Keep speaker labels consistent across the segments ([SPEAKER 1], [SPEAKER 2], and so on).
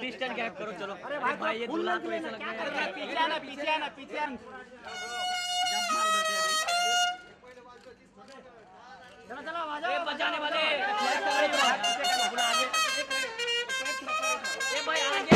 [SPEAKER 1] Distance gap करो चलो। अरे भाई ये दूल्हा तो ऐसा लग रहा है। पीछे आना पीछे आना पीछे आना। जंप मार उधर से अभी। चलो चलो आ जाओ। ये बचाने वाले आगे। ये भाई आगे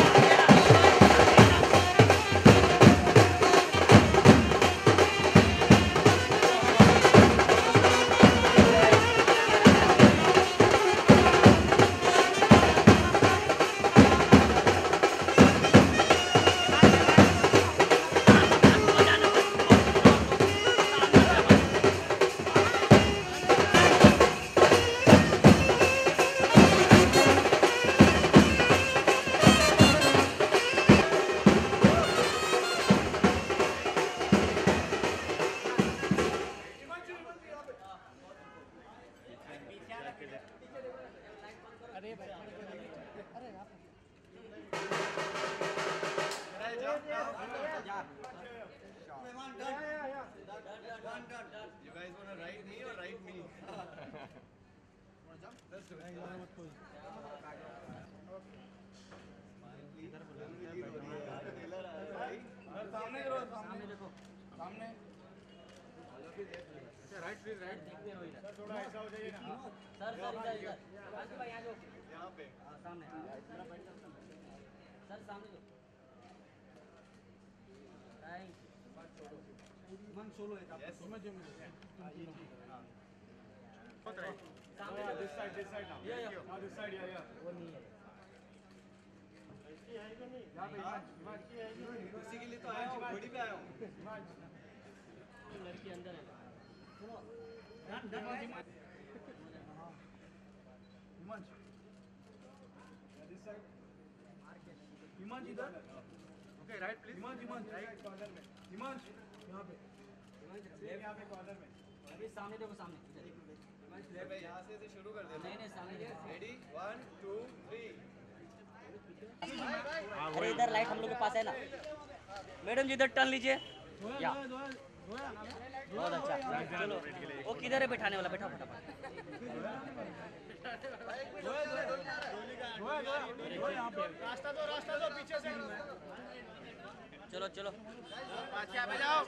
[SPEAKER 1] राइट प्लीज राइट देखते हो इधर थोड़ा ऐसा हो जाइए ना सर इधर आजू भाई आ जाओ यहां पे सामने सर सामने जो राइट मन सोलो है आप समझ में हां ये ठीक हां पकड़ राइट सामने दिस साइड नाउ या दिस साइड या वो नहीं है इसकी है कि नहीं यहां पे इमाज की है इसी के लिए तो आया हूं बड़ी पे आया हूं इमाज लड़की अंदर है चलो हिमांश दिस साइड हिमांश इधर okay right please Himansh right corner में हिमांश यहां पे यहां पे कॉर्नर में अभी सामने देखो सामने हिमांश ले भाई यहां से शुरू कर दे नहीं सामने रेडी 1 2 3 अरे इधर लाइट हम लोग के पास है ना मैडम जी इधर टर्न लीजिए या बहुत अच्छा चलो वो किधर है बैठाने वाला बैठा फटाफट रास्ता दो पीछे से चलो चलो पाछे आ जाओ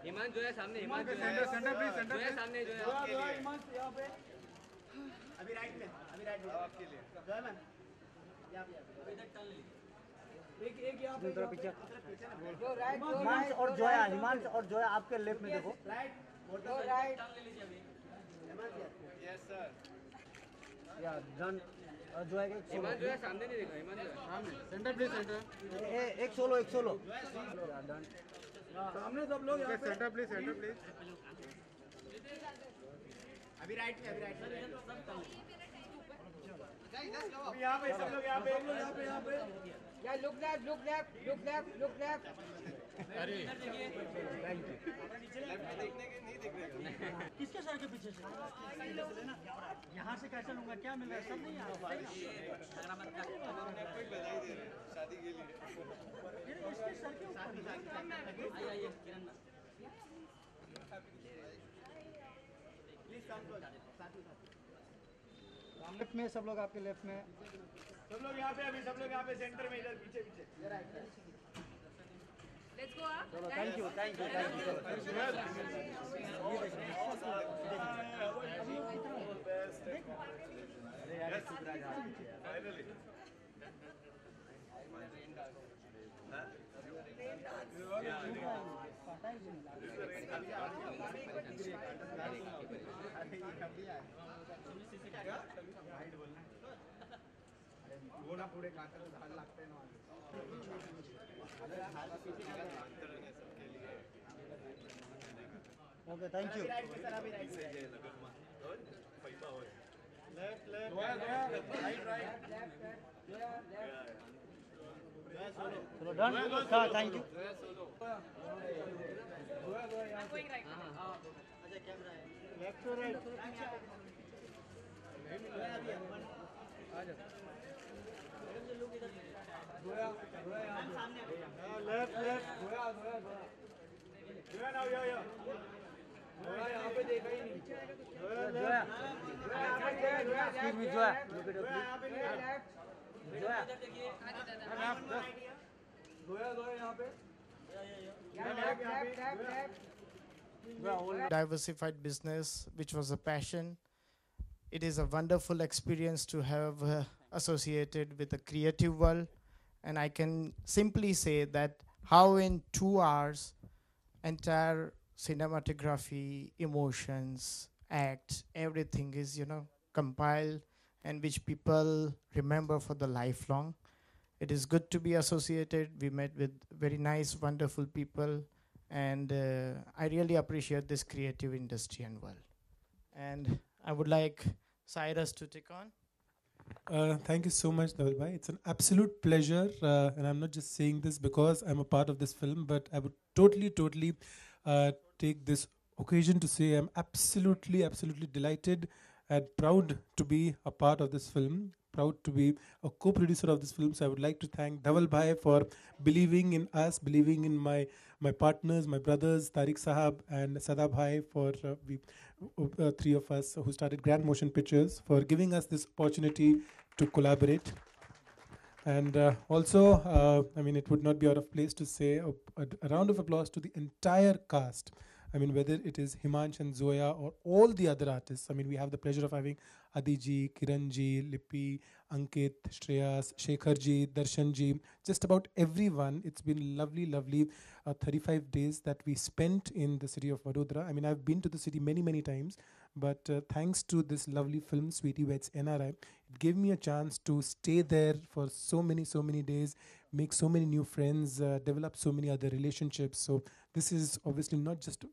[SPEAKER 1] हिमांश जो है सामने हिमांश सेंटर प्लीज सेंटर जो है सामने जो है हिमांश यहां पे अभी राइट में आपके लिए जो है मैम यहां पे इधर टर्न ले एक यहां पे थोड़ा पीछे जो राइट हिमांश और जोया आपके लेफ्ट में देखो राइट जो राइट टर्न ले लीजिए अभी हिमांश यस सर या डन जो है हिमांश जो है सामने नहीं देखा हिमांश सामने सेंटर प्लीज सेंटर एक सोलो डन सामने सब लोग यहां पे सेंटर प्लीज अभी राइट में अभी यहां पे सब लोग यहां पे या लुक लेफ्ट अरे थैंक यू देखने के नहीं दिख रहे किसके सर के पीछे से यहाँ से कैसे लूंगा क्या मिल रहा है सब नहीं आ रहा कोई बधाई दे रहे शादी के लिए इसके सर के ऊपर आइए किरण प्लीज कम लेफ्ट में सब लोग, आपके लेफ्ट में सब लोग यहाँ पे, अभी सब लोग यहाँ पे सेंटर में, इधर पीछे पीछे।
[SPEAKER 2] Let's go up.
[SPEAKER 1] चलो thank you thank you thank you. पुढे लागते ना। Okay thank you. Left left right right चलो डन हाँ thank you.
[SPEAKER 2] I'm going right.
[SPEAKER 1] Left to right left left यहाँ पे देखा ही नहीं।
[SPEAKER 3] Diversified business, which was a passion. It is a wonderful experience to have associated with the creative world, and I can simply say that how in 2 hours entire cinematography, emotions, act, everything is compiled, and which people remember for the lifelong. It is good to be associated. We met with very nice, wonderful people, and I really appreciate this creative industry and world. And I would like Cyrus to take on.
[SPEAKER 4] Thank you so much, Dhaval bhai. It's an absolute pleasure, and I'm not just saying this because I'm a part of this film, but I would totally take this occasion to say I'm absolutely delighted and proud to be a part of this film, proud to be a co-producer of this film. So I would like to thank Dhaval bhai for believing in us, believing in my partners, my brothers, Tariq Sahab and Sada bhai, for three of us who started Grand Motion Pictures, for giving us this opportunity to collaborate. And also, I mean, it would not be out of place to say a round of applause to the entire cast. I mean, whether it is Himansh and Zoya or all the other artists. I mean, we have the pleasure of having Adiji, Kiranji, Lippy, Ankit, Shreyas, Shekharji, Darshanji, just about everyone. It's been lovely 35 days that we spent in the city of Vadodara. I mean, I've been to the city many times, but thanks to this lovely film, Sweetie Weds NRI, it gave me a chance to stay there for so many days, make so many new friends, develop so many other relationships. So this is obviously not just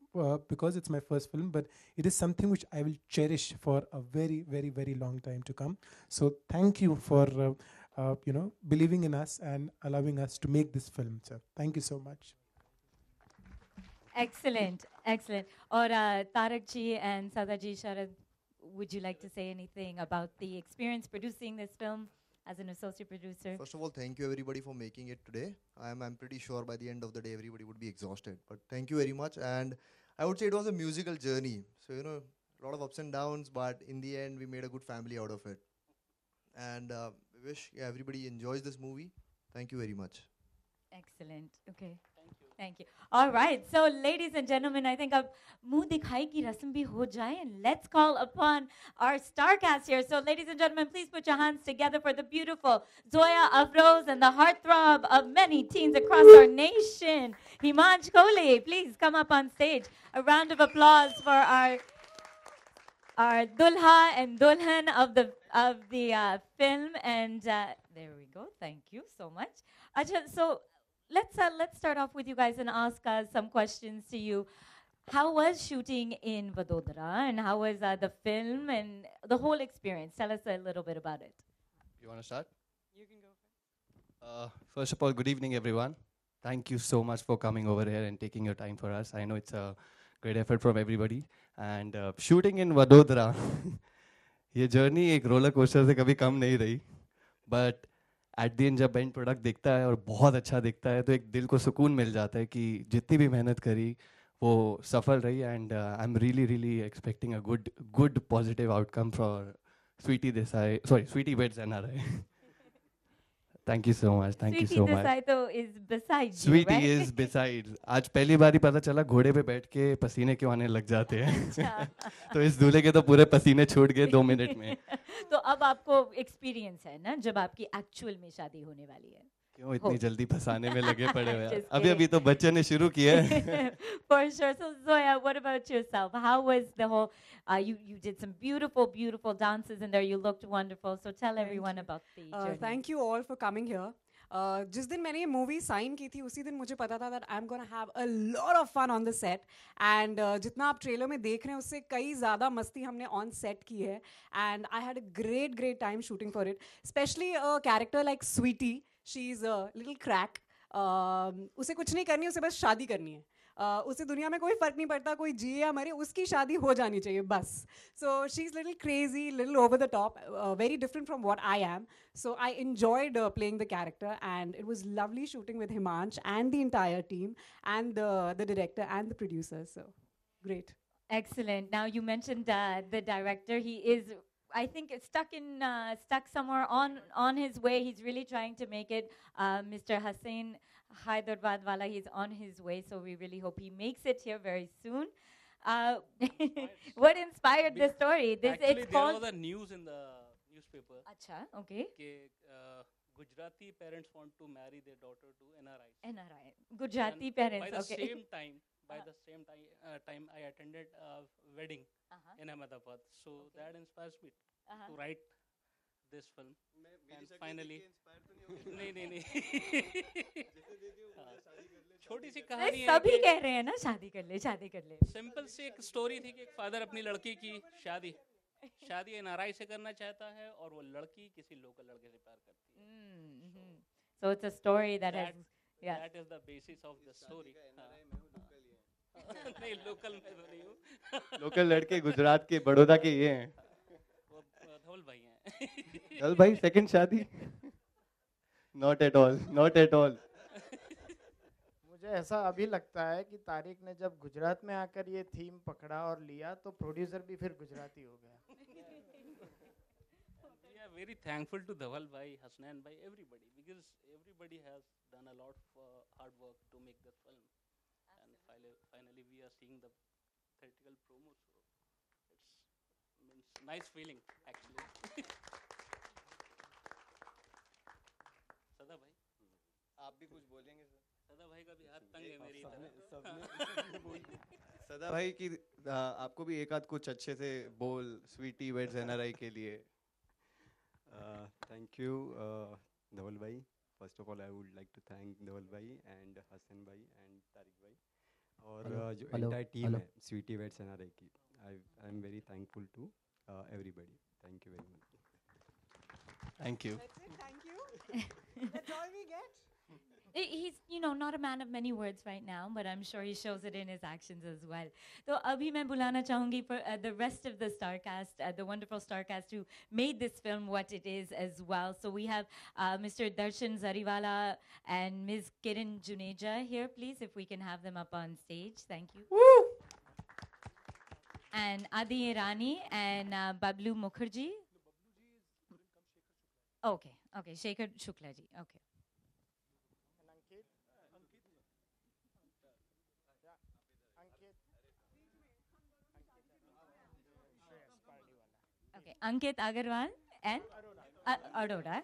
[SPEAKER 4] because it's my first film, but it is something which I will cherish for a very long time to come. So thank you for believing in us and allowing us to make this film, sir. Thank you so much.
[SPEAKER 5] Excellent. Or Tarak ji and Sada ji, Sharad, would you like to say anything about the experience producing this film as an associate producer?
[SPEAKER 6] First of all, thank you everybody for making it today. I'm pretty sure by the end of the day everybody would be exhausted. But thank you very much. And I would say it was a musical journey. So, a lot of ups and downs, but in the end we made a good family out of it. And we wish everybody enjoys this movie. Thank you very much.
[SPEAKER 5] Excellent. Okay. Thank you. All right. So, ladies and gentlemen, I think muh dikhai ki rasam bhi ho jaye, and let's call upon our star cast here. So, ladies and gentlemen, please put your hands together for the beautiful Zoya Afroz and the heartthrob of many teens across our nation, Himansh Kohli. Please come up on stage. A round of applause for our Dulha and Dulhan of the film. And there we go. Thank you so much. Ajay, so let's start off with you guys and ask some questions to you. How was shooting in Vadodara, and how was the film and the whole experience? Tell us a little bit about it.
[SPEAKER 7] You want to start?
[SPEAKER 2] You can go first.
[SPEAKER 7] First of all, good evening, everyone. Thank you so much for coming over here and taking your time for us. I know it's a great effort from everybody. And shooting in Vadodara, ये journey एक roller coaster से कभी कम नहीं रही. But at the end जब end product दिखता है और बहुत अच्छा दिखता है तो एक दिल को सुकून मिल जाता है कि जितनी भी मेहनत करी वो सफल रही. And I'm really expecting a good positive outcome for Sweetie Desai, sorry, Sweetie Weds NRI. Thank you so much. Thank you
[SPEAKER 5] Sweetie
[SPEAKER 7] so much.
[SPEAKER 5] Desai to is beside you,
[SPEAKER 7] Sweetie
[SPEAKER 5] right?
[SPEAKER 7] is besides. आज पहली बार ही पता चला घोड़े पे बैठ के पसीने क्यों आने लग जाते हैं. तो इस दूल्हे के तो पूरे पसीने छूट गए 2 मिनट में.
[SPEAKER 5] तो अब आपको एक्सपीरियंस है ना जब आपकी एक्चुअल में शादी होने वाली है.
[SPEAKER 7] क्यों इतनी जल्दी फंसाने में लगे पड़े हुए हैं.
[SPEAKER 5] Just
[SPEAKER 7] अभी अभी तो बच्चे ने शुरू किया है.
[SPEAKER 5] For sure. So Zoya, what about yourself? How was the whole? You did some beautiful dances in there. You looked wonderful. So tell everyone about the journey.
[SPEAKER 2] Thank you all for coming here. जिस दिन मैंने ये movie sign की थी उसी दिन मुझे पता था that I'm gonna have a lot of fun on the set and जितना आप ट्रेलर में देख रहे हैं उससे कई ज़्यादा मस्ती हमने on set की है and I had a great time shooting for it, especially a character like Sweetie. She's a little crack. उसे कुछ नहीं करनी, उसे बस शादी करनी है. उसे दुनिया में कोई फ़र्क नहीं पड़ता कोई जिए या मरे, उसकी शादी हो जानी चाहिए बस. So she's little crazy, little over the top, very different from what I am. So I enjoyed playing the character and it was lovely shooting with Himansh and the entire team and the director and the producers. So great.
[SPEAKER 5] Excellent. Now you mentioned the director. He is, I think, stuck somewhere on his way. He's really trying to make it. Mr. Hussain Hyderabad wala, he's on his way. So we really hope he makes it here very soon. What inspired this story?
[SPEAKER 8] Actually, there was a news in the newspaper.
[SPEAKER 5] Acha, okay.
[SPEAKER 8] Gujarati parents want to marry their daughter to NRI.
[SPEAKER 5] NRI. Gujarati parents.
[SPEAKER 8] By the
[SPEAKER 5] okay.
[SPEAKER 8] same time, time I attended a wedding in Ahmedabad. So that inspires me to write this film. And finally, नहीं. छोटी सी कहानी है.
[SPEAKER 5] सभी कह रहे हैं ना शादी कर ले.
[SPEAKER 8] सिंपल सी एक स्टोरी थी कि एक फादर अपनी लड़की की शादी NRI से करना चाहता है और वो लड़की किसी लोकल लड़के से प्यार करती है.
[SPEAKER 5] So it's a story that has, yeah.
[SPEAKER 8] That is the basis of the story. नहीं लोकल में तो नहीं हूँ.
[SPEAKER 7] लोकल लड़के गुजरात के बड़ौदा के ये हैं.
[SPEAKER 8] वो धवल भाई हैं.
[SPEAKER 7] धवल भाई सेकंड शादी? Not at all.
[SPEAKER 3] मुझे ऐसा अभी लगता है कि तारिक ने जब गुजरात में आकर ये थीम पकड़ा और लिया तो प्रोड्यूसर भी फिर गुजराती हो गया.
[SPEAKER 8] We are very thankful to Dhaval bhai, Hasnain bhai, everybody, because everybody has done a lot of hard work to make the film. And finally we are seeing the theatrical promo, so it's nice feeling actually. सदा भाई
[SPEAKER 6] आप भी कुछ बोलेंगे sir?
[SPEAKER 8] सदा भाई का भी हाथ तंग है मेरी तरह.
[SPEAKER 7] सदा भाई की आपको भी एक आध कुछ अच्छे से बोल स्वीटी वेड्स NRI के लिए.
[SPEAKER 9] Thank you, Dhaval bhai. First of all, I would like to thank Dhaval bhai and Hassan bhai and Tariq bhai और जो entire team है Sweetie Weds NRI की. I am very thankful to everybody. Thank you very much.
[SPEAKER 7] Thank you.
[SPEAKER 2] That's it. Thank you. That's all we get.
[SPEAKER 5] He's, not a man of many words right now, but I'm sure he shows it in his actions as well. So abhi main bulana chahungi for the rest of the star cast, the wonderful star cast who made this film what it is as well. So we have Mr. Darshan Zariwala and Ms. Kiran Juneja here, please, if we can have them up on stage. Thank you. Woo! And Adi Irani and Bablu Mukherjee. Okay, Shekhar Shukla ji. Okay. Okay, Ankit Agarwal and Arora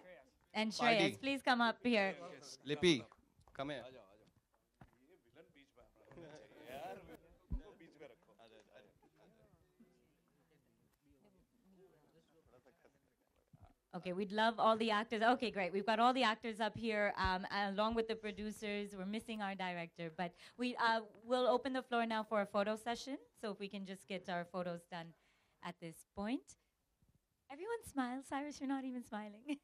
[SPEAKER 5] and Shreyas. Please come up here.
[SPEAKER 7] Lippy, come here.
[SPEAKER 5] Okay, we'd love all the actors. Okay, great. We've got all the actors up here along with the producers. We're missing our director, but we'll open the floor now for a photo session. So if we can just get our photos done at this point. Everyone smile. Cyrus, you're not even smiling.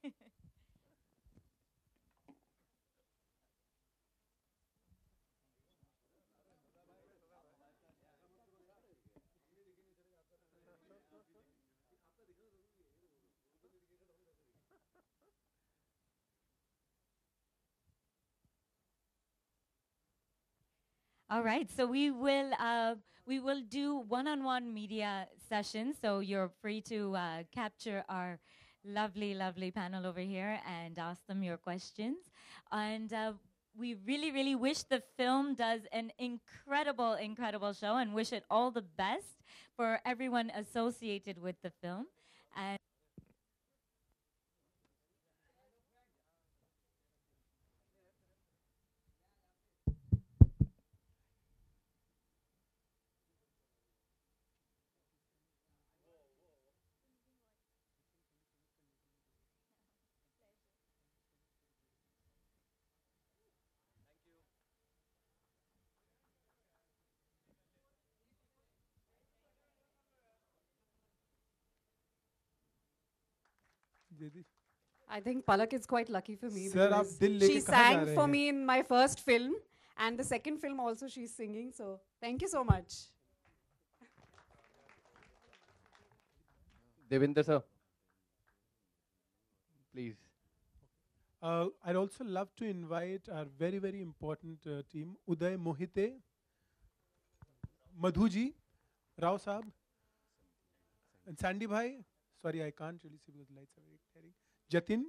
[SPEAKER 5] All right, so we will do one-on-one media sessions. So you're free to capture our lovely panel over here and ask them your questions. And we really wish the film does an incredible show, and wish it all the best for everyone associated with the film. And
[SPEAKER 2] I think Palak is quite lucky for me.
[SPEAKER 4] Sir,
[SPEAKER 2] because
[SPEAKER 4] आप दिल लेके
[SPEAKER 2] she
[SPEAKER 4] कहाँ जा
[SPEAKER 2] sang
[SPEAKER 4] रहे
[SPEAKER 2] for
[SPEAKER 4] हैं?
[SPEAKER 2] me in my first film, and the second film also she's singing. So thank you so much.
[SPEAKER 7] Devinder sir, please.
[SPEAKER 4] I'd also love to invite our very important team, Uday Mohite, Madhuji, Rao Saab, and Sandy Bhai. Sorry, I can't really see because the lights are very glaring. Jatin.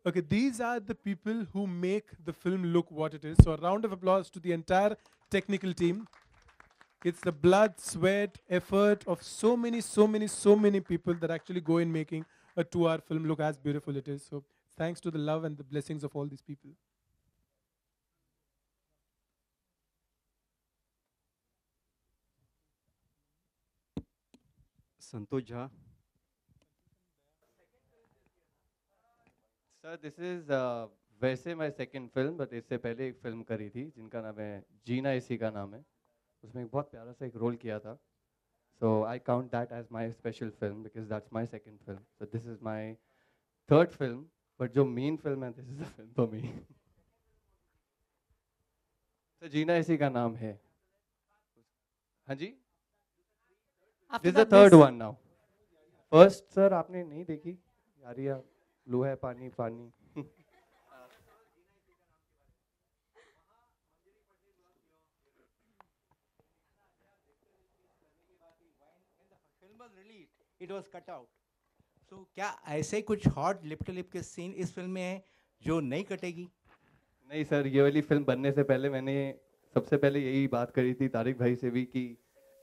[SPEAKER 4] Okay, these are the people who make the film look what it is. So a round of applause to the entire technical team. It's the blood, sweat, effort of so many people that actually go in making a 2-hour film look as beautiful it is. So thanks to the love and the blessings of all these people.
[SPEAKER 9] Santosh Jha.
[SPEAKER 7] Sir, this is वैसे my second film, but इससे पहले एक film करी थी जिनका नाम है जीना इसी का नाम है. उसमें एक बहुत प्यारा सा एक रोल किया था. So I count that as my special film because that's my second film. So this is my third film, but जो main film है, this is the film for me. So जीना इसी का नाम है. हाँ जी? This is the third one now. First, sir, आपने नहीं देखी? यारिया, लो है पानी पानी.
[SPEAKER 10] was released, it was cut out. So क्या ऐसे कुछ हॉट लिप टू लिप के सीन इस फिल्म में है जो नहीं कटेगी?
[SPEAKER 7] नहीं सर, ये वाली फिल्म बनने से पहले मैंने सबसे पहले यही बात करी थी तारिक भाई से भी कि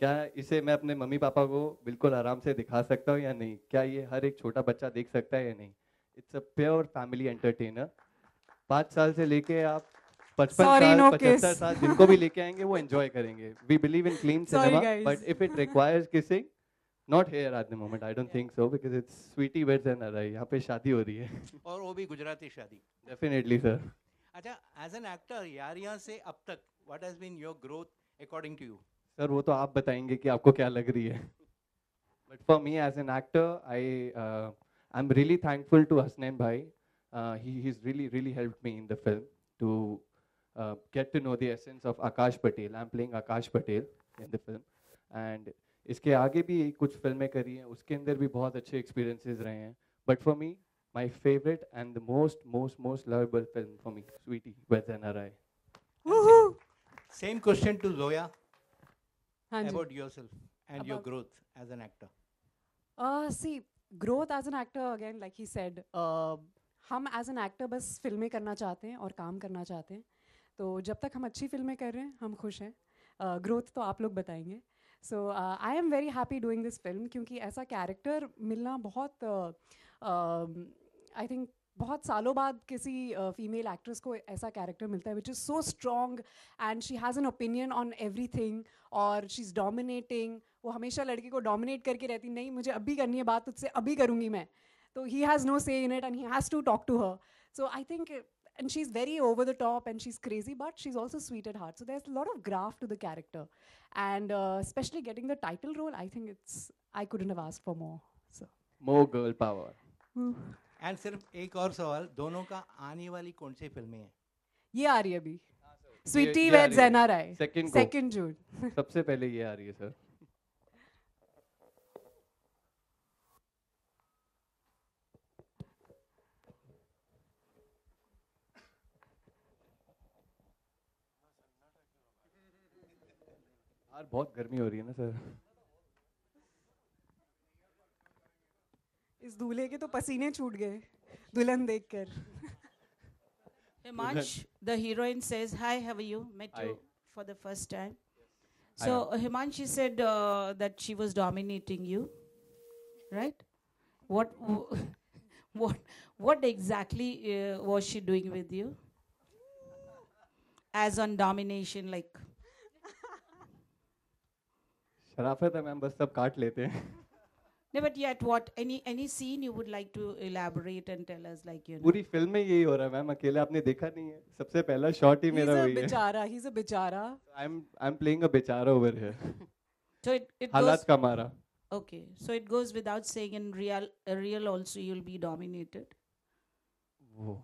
[SPEAKER 7] क्या इसे मैं अपने मम्मी पापा को बिल्कुल आराम से दिखा सकता हूँ या नहीं, क्या ये हर एक छोटा बच्चा देख सकता है या नहीं. It's a pure family entertainer. 5 साल से लेके आप 55 साल 75 साल जिनको भी लेके आएंगे वो एंजॉय करेंगे. We believe in clean cinema, but if it requires kissing, not here at the moment, I don't think so, because it's Sweetie Weds N R I. यहाँ पे शादी हो रही है
[SPEAKER 10] और वो भी गुजराती शादी.
[SPEAKER 7] Definitely sir.
[SPEAKER 10] अच्छा, एज एन एक्टर यारियां से अब तक what has been your growth according to you?
[SPEAKER 7] Sir वो तो आप बताएंगे कि आपको क्या लग रही है. But for me as an actor, I am really thankful to Hasnain भाई. He he's really helped me in the film to get to know the essence of Akash Patel. I'm playing Akash Patel in the film, and इसके आगे भी कुछ फिल्में करी हैं, उसके अंदर भी बहुत अच्छे experiences रहे हैं. But for me, my favorite and the most lovable film for me, Sweetie Weds NRI.
[SPEAKER 10] Same question to Zoya
[SPEAKER 2] Hanji.
[SPEAKER 10] about yourself and your growth as an actor.
[SPEAKER 2] See, growth as an actor, again, like he said, हम as an actor बस फिल्में करना चाहते हैं और काम करना चाहते हैं. तो जब तक हम अच्छी फिल्में कर रहे हैं हम खुश हैं. ग्रोथ तो आप लोग बताएंगे. So I am very happy doing this film, क्योंकि ऐसा कैरेक्टर मिलना बहुत आई थिंक बहुत सालों बाद किसी फीमेल एक्ट्रेस को ऐसा कैरेक्टर मिलता है which is so strong and she has an opinion on everything और शी इज़ डोमिनेटिंग. वो हमेशा लड़की को डोमिनेट करके रहती, नहीं मुझे अभी करनी है बात, तुझसे अभी करूँगी मैं. So he has no say in it and he has to talk to her. So I think, and she's very over the top and she's crazy, but she's also sweet at heart. So there's a lot of graft to the character. And especially getting the title role, I think I couldn't have asked for more. So
[SPEAKER 7] More girl power.
[SPEAKER 10] And सिर्फ एक और सवाल, दोनों का आने वाली कौन सी फिल्में हैं?
[SPEAKER 2] ये आ रही है अभी. Sweetie Weds NRI. Second June.
[SPEAKER 7] सबसे पहले ये आ रही है सर. यार बहुत गर्मी हो रही है ना सर.
[SPEAKER 2] इस दूल्हे के तो पसीने छूट गए दुल्हन देखकर.
[SPEAKER 11] Himansh, the heroine says, "Hi, how are you? Met
[SPEAKER 7] Hi.
[SPEAKER 11] you for the first time." So Himansh, she said that she was dominating you, right? What, what exactly was she doing with you? As on domination, like.
[SPEAKER 7] शराफत है ma'am, बस सब काट लेते हैं.
[SPEAKER 11] No, but yet, what any scene you would like to elaborate and tell us, like you know.
[SPEAKER 7] पूरी film में यही हो रहा है मैम, अकेले आपने देखा नहीं है. सबसे पहला शॉट ही मेरा वही है.
[SPEAKER 2] He's a बिचारा.
[SPEAKER 7] I'm playing a बेचारा over here.
[SPEAKER 11] So it
[SPEAKER 7] हालात
[SPEAKER 11] goes.
[SPEAKER 7] का मारा.
[SPEAKER 11] Okay, so it goes without saying in real also you'll be dominated.
[SPEAKER 7] वो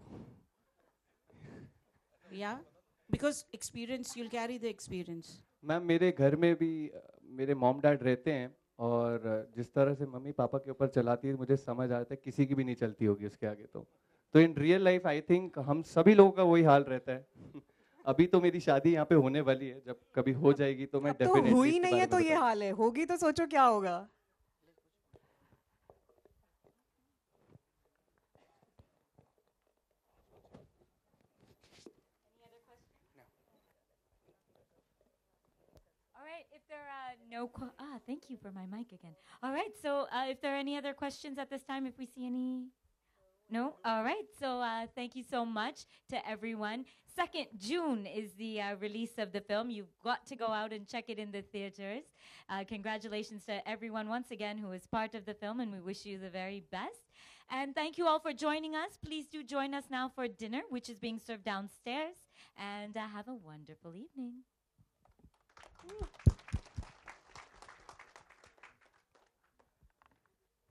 [SPEAKER 11] Yeah, because experience, you'll carry the experience.
[SPEAKER 7] Ma'am मेरे घर में भी मेरे मॉम डैड रहते हैं, और जिस तरह से मम्मी पापा के ऊपर चलाती है मुझे समझ आता है किसी की भी नहीं चलती होगी उसके आगे. तो in real life I think हम सभी लोगों का वही हाल रहता है. अभी तो मेरी शादी यहाँ पे होने वाली है, जब कभी हो जाएगी तो मैं
[SPEAKER 2] तो
[SPEAKER 7] डेफिनेटली
[SPEAKER 2] हुई नहीं है तो ये हाल है, होगी तो सोचो क्या होगा.
[SPEAKER 5] All right, if there are thank you for my mic again. All right, so if there are any other questions at this time, if we see any. No? All right, so thank you so much to everyone. 2nd June is the release of the film. You've got to go out and check it in the theaters. Congratulations to everyone once again who is part of the film, and we wish you the very best. And thank you all for joining us. Please do join us now for dinner, which is being served downstairs. And have a wonderful evening.